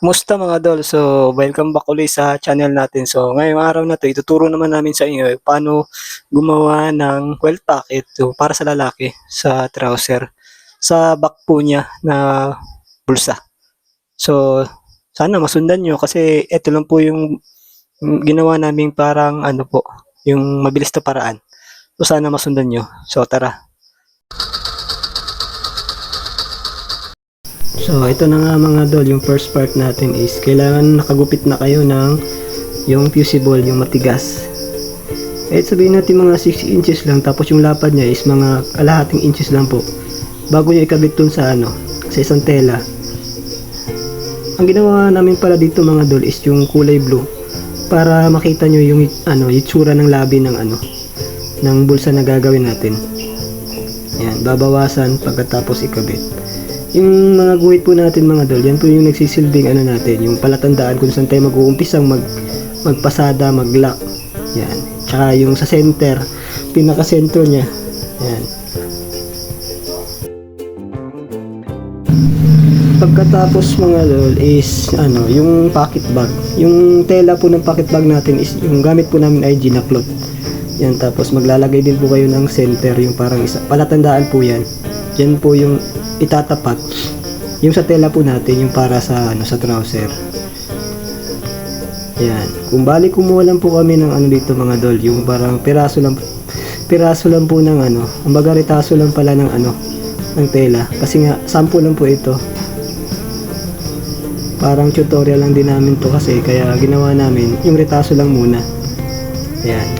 Kumusta mga Dol? So, welcome back ulit sa channel natin. So, ngayong araw na 'to, ituturo naman namin sa inyo paano gumawa ng welt pocket so, para sa lalaki sa trouser sa back po niya na bulsa. So, sana masundan niyo kasi ito lang po yung ginawa naming parang ano po, yung mabilis na paraan. So, sana masundan niyo. So, tara. So, ito na nga mga Dol, yung first part natin is kailangan nakagupit na kayo ng yung fusible, yung matigas. Sabihin natin mga 6 inches lang, tapos yung lapad niya is mga kalahating inches lang po. Bago niyo ikabit dun sa sa isang tela. Ang ginawa namin pala dito mga Dol is yung kulay blue para makita nyo yung itsura ng labi ng ng bulsa na gagawin natin. Ayan, babawasan pagkatapos ikabit. Yung mga guhit po natin mga Dol, yan po yung nagsisilbing natin, yung palatandaan kung saan tayo mag-uumpisang magpasada, mag-lock. Yan. Tsaka yung sa center, pinaka-center niya. Yan. Pagkatapos mga Dol is yung pocket bag. Yung tela po ng pocket bag natin is yung gamit po namin ay Ginaklot. Yan, tapos maglalagay din po kayo ng center, yung parang palatandaan po yan. Yan po yung itatapat yung sa tela po natin, yung para sa sa trouser. Yan, kung bali kumuha lang po kami ng dito mga Dol, yung parang piraso lang po ng ang bagaritaso lang pala ng ng tela, kasi nga sample lang po ito, parang tutorial lang din namin to kasi, kaya ginawa namin yung ritaso lang muna. Yan.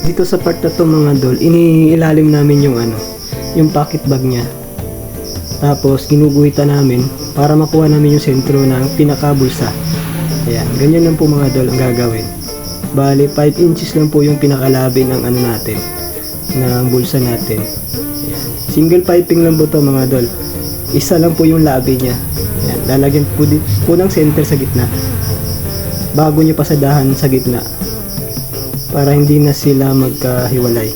Dito sa part na to mga Dol, iniilalim namin yung pocket bag niya. Tapos ginuguhitan namin para makuha namin yung sentro ng pinakabulsa. Ayan, ganyan lang po mga Dol ang gagawin. Bali 5 inches lang po yung pinakalabi ng natin, ng bulsa natin. Ayan. Single piping lang po to mga Dol. Isa lang po yung labi niya. Ayan, lalagyan po ng center sa gitna. Bago nyo pasadahan sa gitna, para hindi na sila magkahiwalay.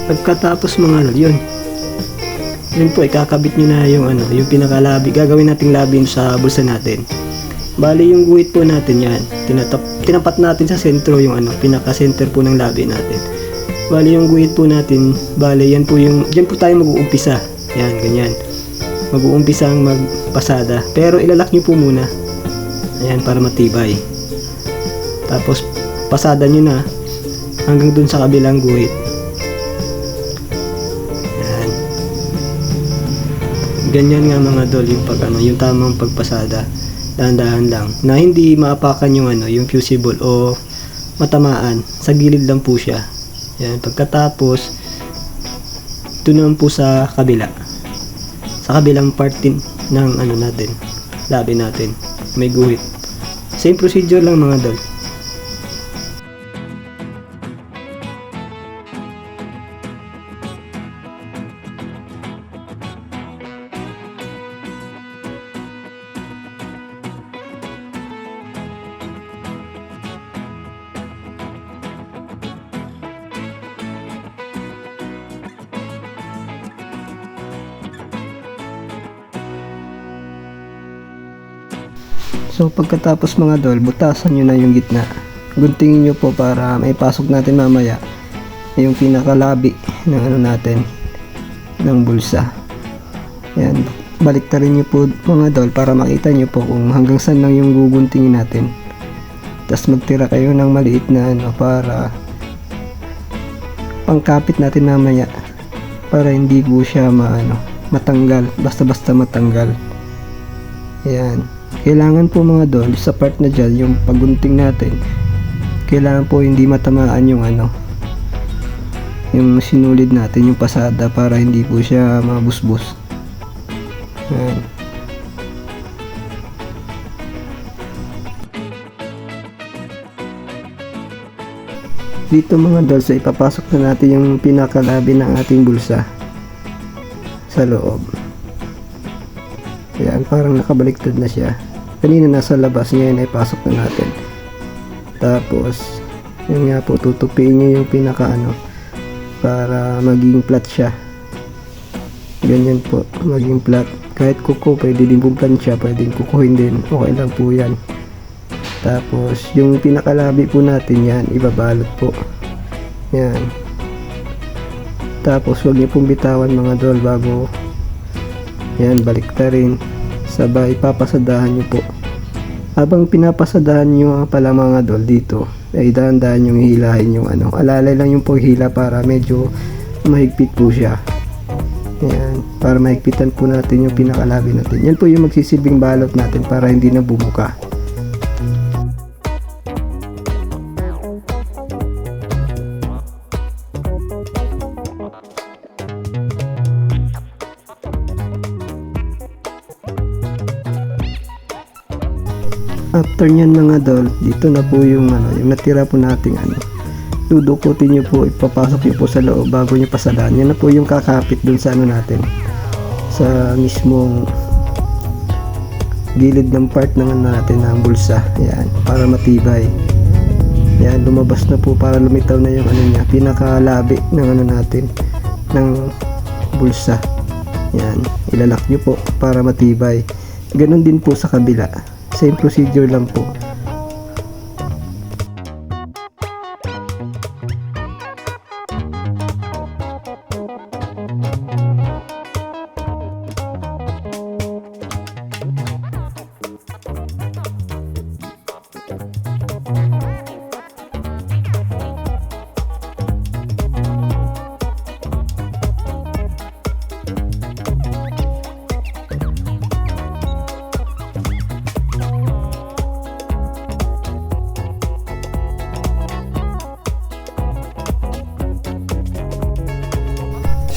Pagkatapos mga yun po, ikakabit nyo na yung pinakalabi, gagawin nating labi sa bulsa natin. Bali yung guhit po natin yan, tinapat natin sa sentro yung pinaka-center po ng labi natin. Bali yung guhit po natin, bali yan po dyan po tayo mag-uumpisa. Yan, ganyan. Mag-uumpisa ang magpasada. Pero ilalak nyo po muna. Ayan, para matibay. Tapos, pasada nyo na hanggang dun sa kabilang guhit. Ayan. Ganyan nga mga Dol, yung yung tamang pagpasada. Dahan-dahan lang, na hindi maapakan yung fusible o matamaan, sa gilid lang po siya. Yan, pagkatapos ito naman po sa kabilang part din ng natin, labi natin, may guhit. Same procedure lang mga Dol. So pagkatapos mga Dol, butasan nyo na yung gitna. Guntingin nyo po para may pasok natin mamaya yung pinakalabi ng natin, ng bulsa. Yan, baliktarin nyo po mga Dol para makita nyo po kung hanggang saan lang yung guguntingin natin. Tapos magtira kayo ng maliit na para pangkapit natin mamaya, para hindi po siya matanggal, basta matanggal. Yan. Kailangan po mga Dol, sa part na dyan, yung paggunting natin, kailangan po hindi matamaan yung yung sinulid natin, yung pasada, para hindi po siya mabusbus. Ayan. Dito mga Dol, sa ipapasok na natin yung pinakalabi ng ating bulsa. sa loob. Ayan, parang nakabaliktad na siya. Kanina nasa labas, ngayon ay pasok na natin. Tapos yun nga po, tutupiin nyo yung pinaka para maging flat siya. Ganyan po, maging flat. Kahit kuko, pwede din pong plansya, pwede din kukuhin din, okay lang po yan. Tapos yung pinakalabi po natin, yan ibabalot po, yan. Tapos huwag niyo pong bitawan mga dol bago yan baliktarin, sabay papasadahan nyo po. Habang pinapasadahan nyo pala mga dol dito, ay dahan-dahan yung hilahin yung alalay lang yung paghila para medyo mahigpit po siya. Ayan, para mahigpitan po natin yung pinakalabi natin. Yan po yung magsisilbing balot natin para hindi na bumuka. After nyan mga dol, dito na po yung yung natira po nating dudukutin nyo po, ipapasok nyo po sa loob bago nyo pasadahan. Yan na po yung kakapit dun sa natin, sa mismong gilid ng part natin ng bulsa. Yan, para matibay. Yan, lumabas na po para lumitaw na yung niya, pinakalabi ng natin, ng bulsa. Yan, ilalak nyo po para matibay. Ganon din po sa kabila. Same procedure lang po.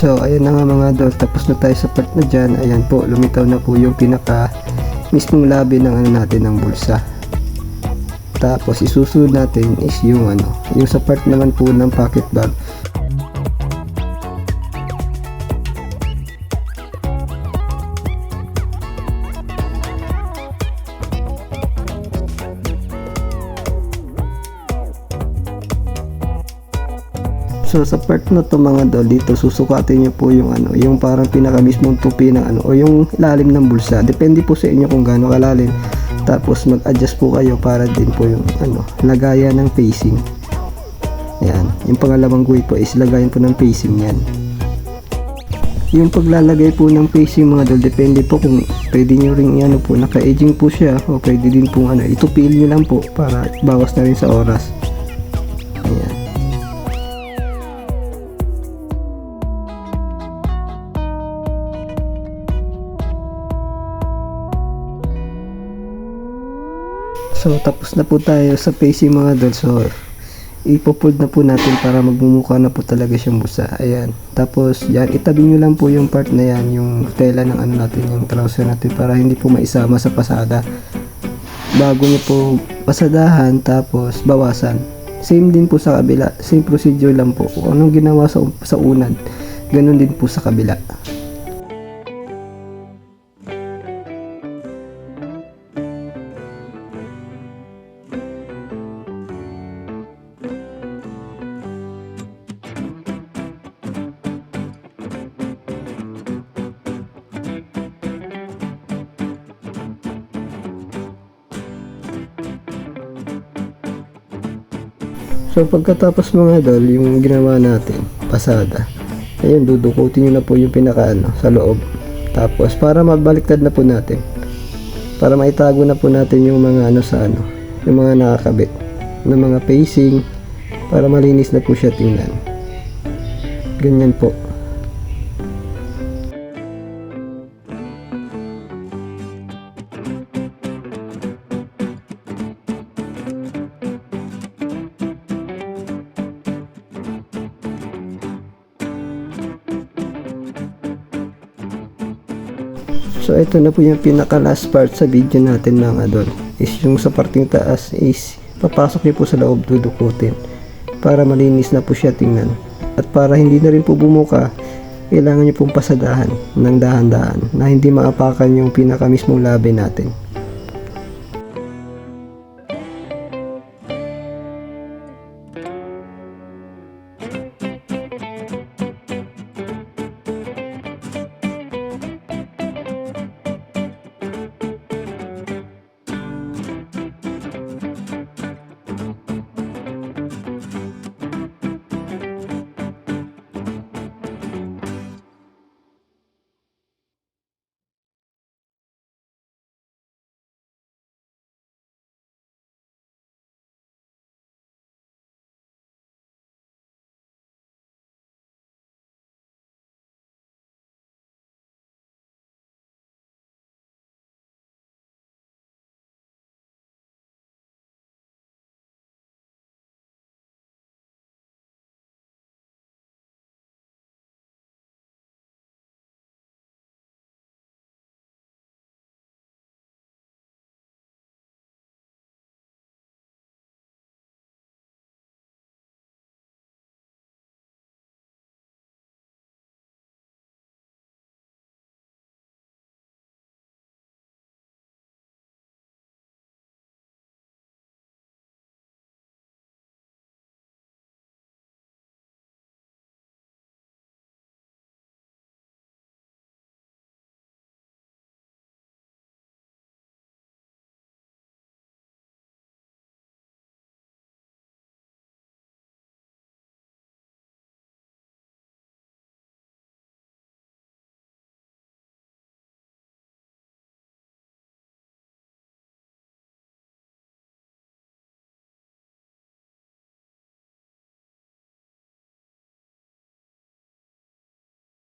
So ayan na nga mga dol, tapos na tayo sa part na dyan. Ayan po, lumitaw na po yung pinaka mismong labi ng natin ng bulsa. Tapos isusunod natin is yung yung sa part naman po ng pocket bag. So sa part na to mga dol, dito susukatin nyo po yung yung parang pinaka mismong tupi ng o yung lalim ng bulsa. Depende po sa inyo kung gaano kalalim. Tapos mag-adjust po kayo para din po yung lagayan ng facing. Ayan, yung pangalawang guhit po is lagayan po ng facing yan. Yung paglalagay po ng facing mga dol, depende po kung pwede nyo ring po naka-edging po siya, o pwede din po itupil nyo lang po para bawas na rin sa oras. Ayan. So tapos na po tayo sa facing mga dol. So ipofold na po natin para magmumukha na po talaga siyang busa. Ayan. Tapos yan, itabi nyo lang po yung part na yan, yung tela ng natin, yung trouser natin, para hindi po maisama sa pasada. Bago nyo po pasadahan, tapos bawasan. Same din po sa kabila. Same procedure lang po. Kung anong ginawa sa unad, ganun din po sa kabila. So pagkatapos mga dol, yung ginawa natin, pasada, ayun, dudukutin nyo na po yung pinaka sa loob. Tapos para mabaliktad na po natin, para maitago na po natin yung mga yung mga nakakabit ng mga facing, para malinis na po siya tingnan. Ganyan po. So ito na po yung pinaka last part sa video natin mga dol, is yung sa parting taas is papasok niyo po sa loob, dudukutin para malinis na po siya tingnan, at para hindi na rin po bumuka, kailangan nyo pong pasadahan ng dahan-dahan na hindi maapakan yung pinaka mismong labi natin.